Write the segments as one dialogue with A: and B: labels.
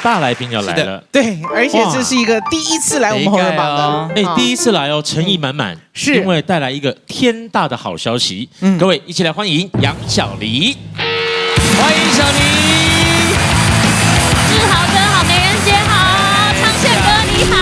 A: 大来宾要来了，
B: 对，而且这是一个第一次来我们红人榜的，
A: 第一次来哦，诚意满满，
B: 是
A: 因为带来一个天大的好消息。各位一起来欢迎杨小黎，
C: 欢迎小黎，
D: 志豪哥好，美人姐好，昌宪哥你好，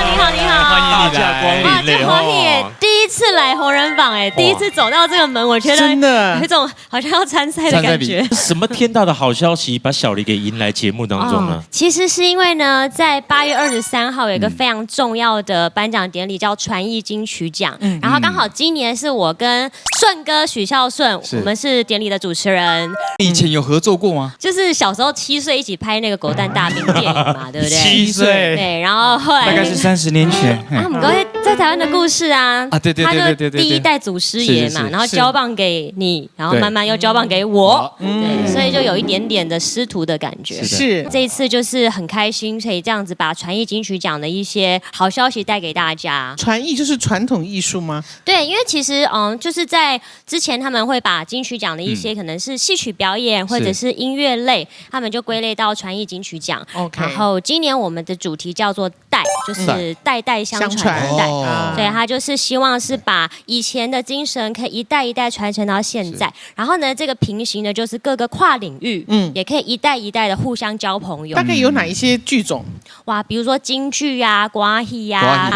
D: 你好你好，
C: 欢迎
A: 大驾光临
D: 哇，这华裔耶，第一次来红人榜哎，第一次走到这个门，我觉得
B: 真的
D: 有一种好像要参赛的感觉。
A: 什么天大的好消息把小黎给迎来节目当中呢？
D: 其实是因为呢，在8月23号有一个非常重要的颁奖典礼，叫传艺金曲奖。然后刚好今年是我跟顺哥许孝顺，我们是典礼的主持人。
C: 以前有合作过吗？
D: 就是小时候7岁一起拍那个《狗蛋大兵》电影嘛，对不对
C: 7岁，
D: 对，然后后来
C: 大概是30年前。
D: 我们各位在台湾的故事啊，
C: 对，
D: 他就第一代祖师爷嘛，然后交棒给你，然后慢慢又交棒给我，对，所以就有一点点的师徒的感觉。
B: 是
D: 这一次就是很开心，可以这样子把传艺金曲奖的一些好消息带给大家。
B: 传艺就是传统艺术吗？
D: 对，因为其实就是在之前他们会把金曲奖的一些可能是戏曲表演或者是音乐类，他们就归类到传艺金曲奖。
B: OK，
D: 然后今年我们的主题叫做代，就是代代相传的代，所以他就是希望是把以前的精神可以一代一代传承到现在。然后呢，这个平行的就是各个跨领域，也可以一代一代的互相交朋友。
B: 大概有哪一些剧种？
D: 哇，比如说京剧啊、歌戏啊、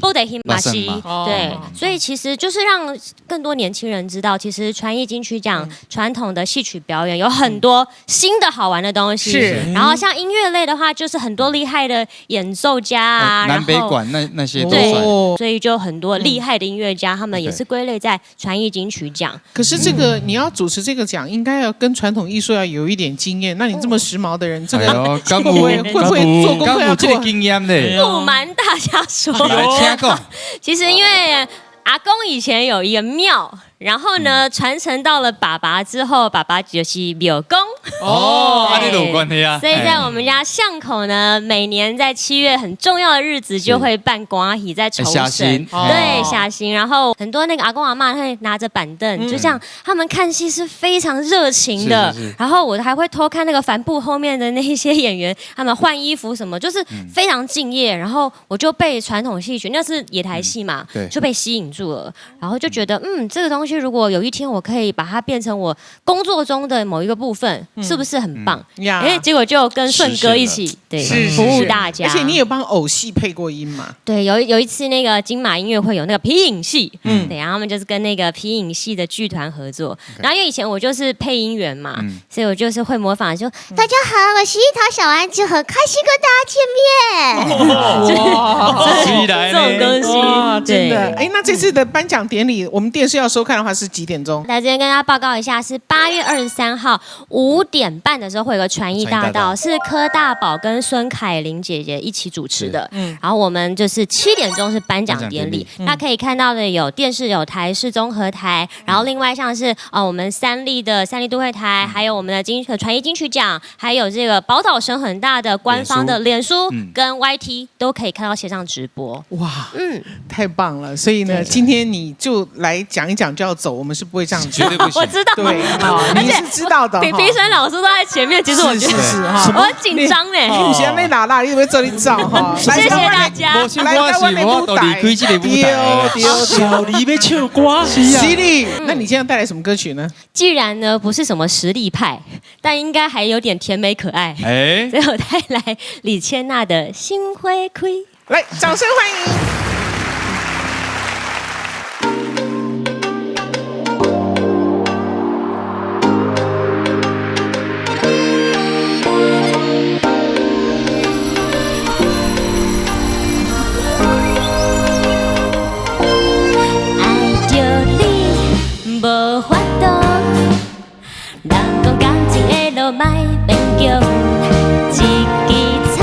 C: 布袋戏、
D: 马戏，对，所以其实就是让更多年轻人知道，其实传艺金曲奖传统的戏曲表演有很多新的好玩的东西。
B: 是，
D: 然后像音乐类的话，就是很多厉害的演奏家啊，
C: 南北管那些都
D: 对，
C: 算。
D: 所以就很多厉害的音乐家，他们也是归类在传艺金曲奖。
B: 可是这个你要主持这个奖，应该要跟传统艺术要有一点经验。那你这么时髦的人，这个会不会做功课要做？
C: 经验呢？
D: 不瞒大家说，其实因为阿公以前有一个庙。然后呢，传承到了爸爸之后，爸爸就是庙公
C: 哦，你有关系啊。
D: 所以在我们家巷口呢，每年在7月很重要的日子，就会办歌戏在酬神，对，下行。然后很多那个阿公阿嬷会拿着板凳，就这样，他们看戏是非常热情的。然后我还会偷看那个帆布后面的那一些演员，他们换衣服什么，就是非常敬业。然后我就被传统戏曲，那是野台戏嘛，就被吸引住了。然后就觉得，这个东西。如果有一天我可以把它变成我工作中的某一个部分，是不是很棒？结果就跟顺哥一起对服务大家，
B: 而且你有帮偶戏配过音嘛？
D: 对，有一次那个金马音乐会有那个皮影戏，对，然后他们就是跟那个皮影戏的剧团合作。然后因为以前我就是配音员嘛，所以我就是会模仿，就大家好，我是樱桃小丸子，很开心跟大家见面。哇，这种东西，
B: 真的。那这次的颁奖典礼，我们电视要收看的话是几点钟？
D: 来这边跟大家报告一下，是8月23号5点半的时候会有个传艺大道，是柯大宝跟孙凯琳姐姐一起主持的。然后我们就是7点钟是颁奖典礼，那可以看到的有电视有台视综合台，然后另外像是我们三立都会台，还有我们的传艺金曲奖，还有这个宝岛声很大的官方的脸书跟 YT 都可以看到线上直播。
B: 哇，太棒了！所以呢，今天你就来讲一讲就要走，我们是不会这样
C: 绝对不行。
D: 我知道，
B: 对，你是知道的。
D: 评审老师都在前面，其实我觉得我很紧张哎。
B: 你现在那你有没有这里照哈？
D: 谢谢大家。
B: 来在外面舞台，
A: 小黎要唱歌，
B: 犀利。那你今天带来什么歌曲呢？
D: 既然呢不是什么实力派，但应该还有点甜美可爱。所以我带来李千娜的《心会开》。
B: 来，掌声欢迎。
D: 无法度，人讲感情的路莫勉强，一枝草，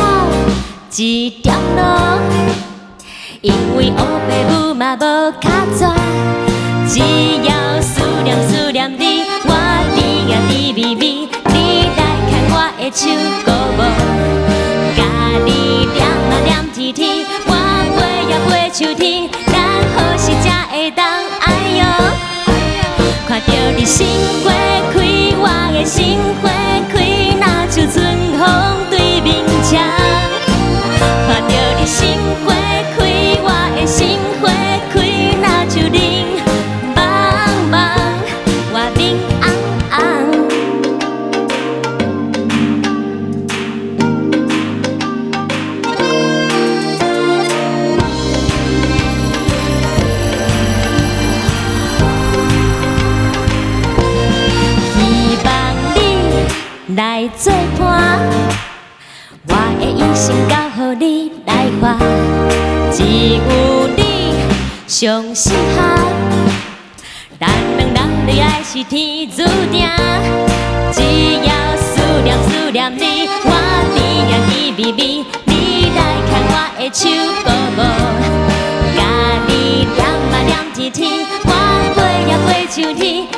D: 一条路，因为黑爸母嘛无脚爪，只要思念你，我甜啊甜蜜蜜，你来牵我的手鼓舞，甲你念啊念天天，我飞呀飞上天，咱好时才会当哎呦。看到你心花开，我的心花开，若像春风对面。做伴，我的一生交予你来花，只有你上适合。咱两人的爱是天注定，只要思念你，我甜呀甜蜜蜜，你来牵我的手，鼓舞，甲你念啊念天天，我飞呀飞上天。